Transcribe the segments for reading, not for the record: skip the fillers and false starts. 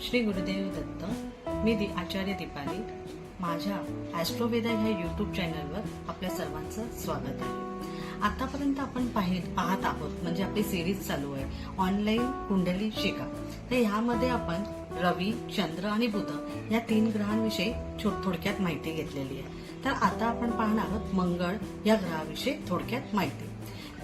श्री गुरुदेव दत्त. मी आचार्य दीपाली. माझ्या ॲस्ट्रोवेदा ह्या यूट्यूब चॅनलवर आपल्या सर्वांचं स्वागत आहे. आतापर्यंत आपण पाहत आहोत म्हणजे आपली सिरीज चालू आहे ऑनलाईन कुंडली शिका. तर ह्यामध्ये आपण रवी, चंद्र आणि बुध या 3 ग्रहांविषयी थोडक्यात माहिती घेतलेली आहे. तर आता आपण पाहणार आहोत मंगळ या ग्रहाविषयी थोडक्यात माहिती.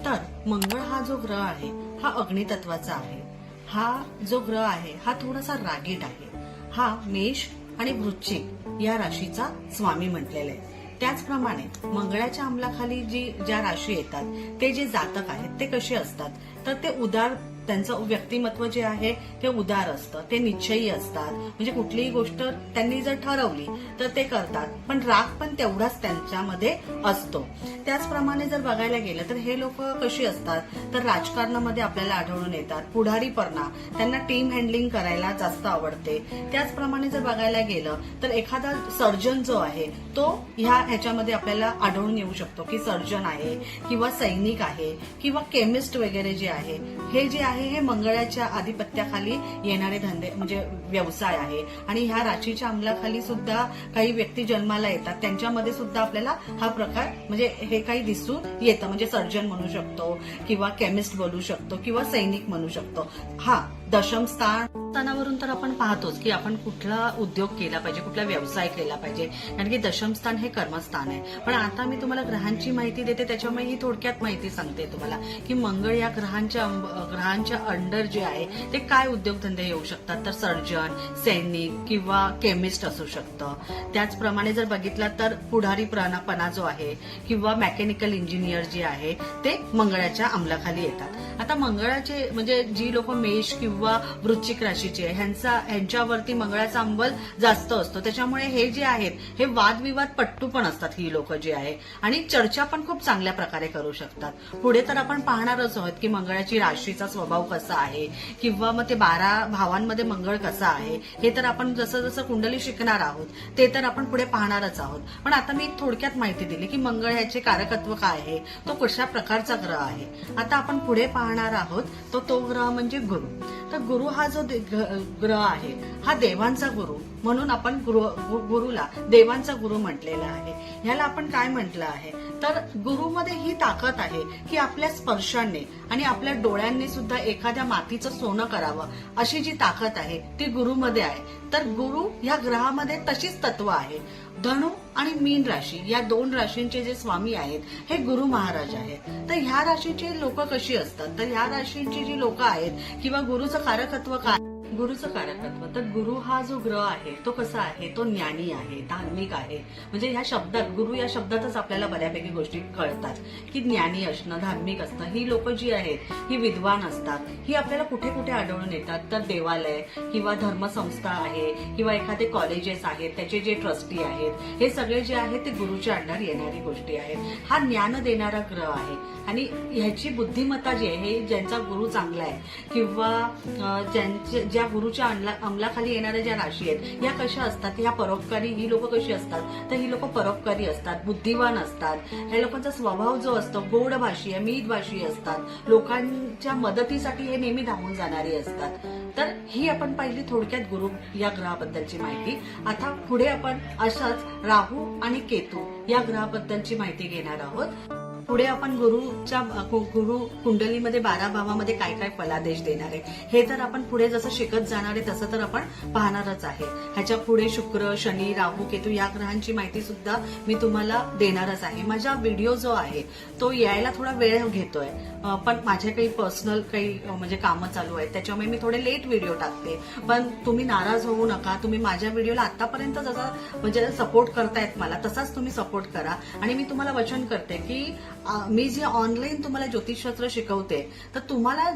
तर मंगळ हा जो ग्रह आहे हा अग्नितत्वाचा आहे. हा जो ग्रह आहे हा थोडासा रागीट आहे. हा मेष आणि वृश्चिक या राशीचा स्वामी म्हटलेला आहे. त्याचप्रमाणे मंगळाच्या अंमलाखाली ज्या राशी येतात ते जे जातक आहेत ते कसे असतात तर ते उदार, त्यांचं व्यक्तिमत्व जे आहे ते उदार असतं, ते निश्चयी असतात. म्हणजे कुठलीही गोष्ट त्यांनी जर ठरवली तर ते करतात, पण राग पण तेवढाच त्यांच्यामध्ये असतो. त्याचप्रमाणे जर बघायला गेलं तर हे लोक कशी असतात तर राजकारणामध्ये आपल्याला आढळून येतात. पुढारीपणा, त्यांना टीम हँडलिंग करायला जास्त आवडते. त्याचप्रमाणे जर बघायला गेलं तर एखादा सर्जन जो आहे तो ह्याच्यामध्ये आपल्याला आढळून येऊ शकतो की सर्जन आहे किंवा सैनिक आहे किंवा केमिस्ट वगैरे जे आहे हे जे आहे हे मंगळाच्या आधिपत्याखाली येणारे धंदे म्हणजे व्यवसाय आहे. आणि ह्या राशीच्या अंमलाखाली सुद्धा काही व्यक्ती जन्माला येतात, त्यांच्यामध्ये सुद्धा आपल्याला हा प्रकार म्हणजे हे काही दिसून येतं. म्हणजे सर्जन म्हणू शकतो किंवा केमिस्ट बोलू शकतो किंवा सैनिक म्हणू शकतो. हा दशम स्थानावरून तर आपण पाहतोच की आपण कुठला उद्योग केला पाहिजे, कुठला व्यवसाय केला पाहिजे, कारण की दशम स्थान हे कर्मस्थान आहे. पण आता मी तुम्हाला ग्रहांची माहिती देते, त्याच्यामुळे ही थोडक्यात माहिती सांगते तुम्हाला की मंगळ या ग्रहांच्या अंडर जे आहे ते काय उद्योगधंदे येऊ शकतात. तर सर्जन, सैनिक किंवा केमिस्ट असू शकतं. त्याचप्रमाणे जर बघितलं तर पुढारीपणा जो आहे किंवा मेकॅनिकल इंजिनियर जे आहे ते मंगळाच्या अंमलाखाली येतात. आता मंगळाचे म्हणजे जी लोक मेष किंवा वृश्चिक राशीचे ह्यांच्यावरती मंगळाचा अंबल जास्त असतो. त्याच्यामुळे हे जे आहेत हे वादविवाद पट्टू पण असतात ही लोक जे आहे, आणि चर्चा पण खूप चांगल्या प्रकारे करू शकतात. पुढे तर आपण पाहणारच आहोत की मंगळाची राशीचा स्वभाव कसा आहे किंवा मग ते 12 भावांमध्ये मंगळ कसा आहे हे तर आपण जसं जसं कुंडली शिकणार आहोत ते तर आपण पुढे पाहणारच आहोत. पण आता मी थोडक्यात माहिती दिली की मंगळ ह्याचे कारकत्व काय आहे, तो कशा प्रकारचा ग्रह आहे. आता आपण पुढे पाहणार आहोत तो ग्रह म्हणजे गुरु. तर गुरु हा जो ग्रह आहे हा देवांचा गुरु म्हणून आपण गुरुला देवांचा गुरु म्हटलेला आहे. ह्याला आपण काय म्हटलं आहे तर गुरुमध्ये ही ताकद आहे की आपल्या स्पर्शाने आणि आपल्या डोळ्यांनी सुद्धा एखाद्या मातीचं सोनं करावं अशी जी ताकद आहे ती गुरुमध्ये आहे. तर गुरु या ग्रहामध्ये तशीच तत्व आहे. धनु आणि मीन राशी या 2 राशींचे जे स्वामी आहेत हे गुरु महाराज आहेत. तर ह्या राशीचे लोक कशी असतात तर ह्या राशींची जी लोक आहेत किंवा गुरुचं कारकत्व काय, गुरुचं कारकत्व तर गुरु हा जो ग्रह आहे तो कसा आहे, तो ज्ञानी आहे, धार्मिक आहे. म्हणजे ह्या शब्दात, गुरु या शब्दातच आपल्याला बऱ्यापैकी गोष्टी कळतात की ज्ञानी असणं, धार्मिक असणं. ही लोक जी आहेत ही विद्वान असतात. ही आपल्याला कुठे कुठे आढळून येतात तर देवालय किंवा धर्मसंस्था आहे किंवा एखादे कॉलेजेस आहेत त्याचे जे ट्रस्टी आहेत हे सगळे जे आहेत ते गुरुच्या अंडर येणारी गोष्टी आहेत. हा ज्ञान देणारा ग्रह आहे आणि ह्याची बुद्धिमत्ता जी आहे हे ज्यांचा गुरु चांगला आहे किंवा ज्या गुरुच्या अंमलाखाली येणाऱ्या ज्या राशी आहेत या कशा असतात, ह्या परोपकारी. ही लोक कशी असतात तर ही लोक परोपकारी असतात, बुद्धिवान असतात. ह्या लोकांचा स्वभाव जो असतो गोडभाषी, मीठभाषी असतात. लोकांच्या मदतीसाठी हे नेहमी धावून जाणारी असतात. तर ही आपण पाहिली थोडक्यात गुरु या ग्रहाबद्दलची माहिती. आता पुढे आपण अशाच राहू आणि केतू या ग्रहाबद्दलची माहिती घेणार आहोत. पुढे आपण गुरु कुंडलीमध्ये 12 भावामध्ये काय काय फलादेश देणार आहे हे तर आपण पुढे जसं शिकत जाणार आहे तसं तर आपण पाहणारच आहे. ह्याच्या पुढे शुक्र, शनी, राहू, केतू या ग्रहांची माहिती सुद्धा मी तुम्हाला देणारच आहे. माझा व्हिडिओ जो आहे तो यायला थोडा वेळ घेतोय, पण माझे काही पर्सनल काही म्हणजे कामं चालू आहेत त्याच्यामुळे मी थोडे लेट व्हिडिओ टाकते. पण तुम्ही नाराज होऊ नका. तुम्ही माझ्या व्हिडिओला आतापर्यंत जसा म्हणजे सपोर्ट करतायत मला तसाच तुम्ही सपोर्ट करा. आणि मी तुम्हाला वचन करते की मी जे ऑनलाईन तुम्हाला ज्योतिषशास्त्र शिकवते तर तुम्हाला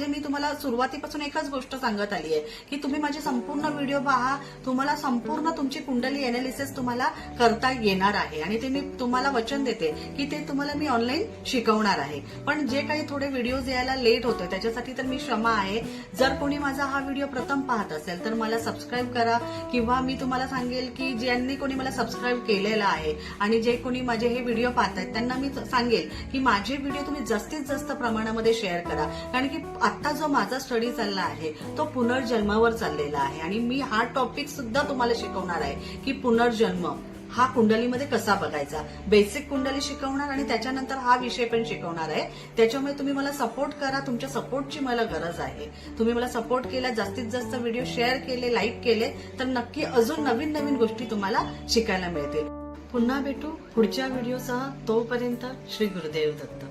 मी तुम्हाला सुरुवातीपासून एकच गोष्ट सांगत आली आहे की तुम्ही माझे संपूर्ण व्हिडिओ पहा. तुम्हाला संपूर्ण तुमची कुंडली एनालिसिस तुम्हाला करता येणार आहे आणि ते मी तुम्हाला वचन देते की ते तुम्हाला मी ऑनलाईन शिकवणार आहे. पण जे काही थोडे व्हिडिओज यायला लेट होतोय त्याच्यासाठी तर मी क्षमा आहे. जर कोणी माझा हा व्हिडिओ प्रथम पाहत असेल तर मला सबस्क्राईब करा किंवा मी तुम्हाला सांगेल की ज्यांनी कोणी मला सबस्क्राईब केलेलं आहे आणि जे कोणी माझे हे व्हिडिओ पाहत आहेत त्यांना मी सांगेल की माझे व्हिडिओ तुम्ही जास्तीत जास्त प्रमाणामध्ये शेअर करा, कारण की आता जो माझा स्टडी चालला आहे तो पुनर्जन्मावर चाललेला आहे आणि मी हा टॉपिक सुद्धा तुम्हाला शिकवणार आहे की पुनर्जन्म हा कुंडलीमध्ये कसा बघायचा. बेसिक कुंडली शिकवणार आणि त्याच्यानंतर हा विषय पण शिकवणार आहे. त्याच्यामुळे तुम्ही मला सपोर्ट करा, तुमच्या सपोर्टची मला गरज आहे. तुम्ही मला सपोर्ट केला, जास्तीत जास्त व्हिडिओ शेअर केले, लाईक केले तर नक्की अजून नवीन नवीन गोष्टी तुम्हाला शिकायला मिळतील. पुन्हा भेटू पुढच्या व्हिडिओसह. तोपर्यंत श्री गुरुदेव दत्त.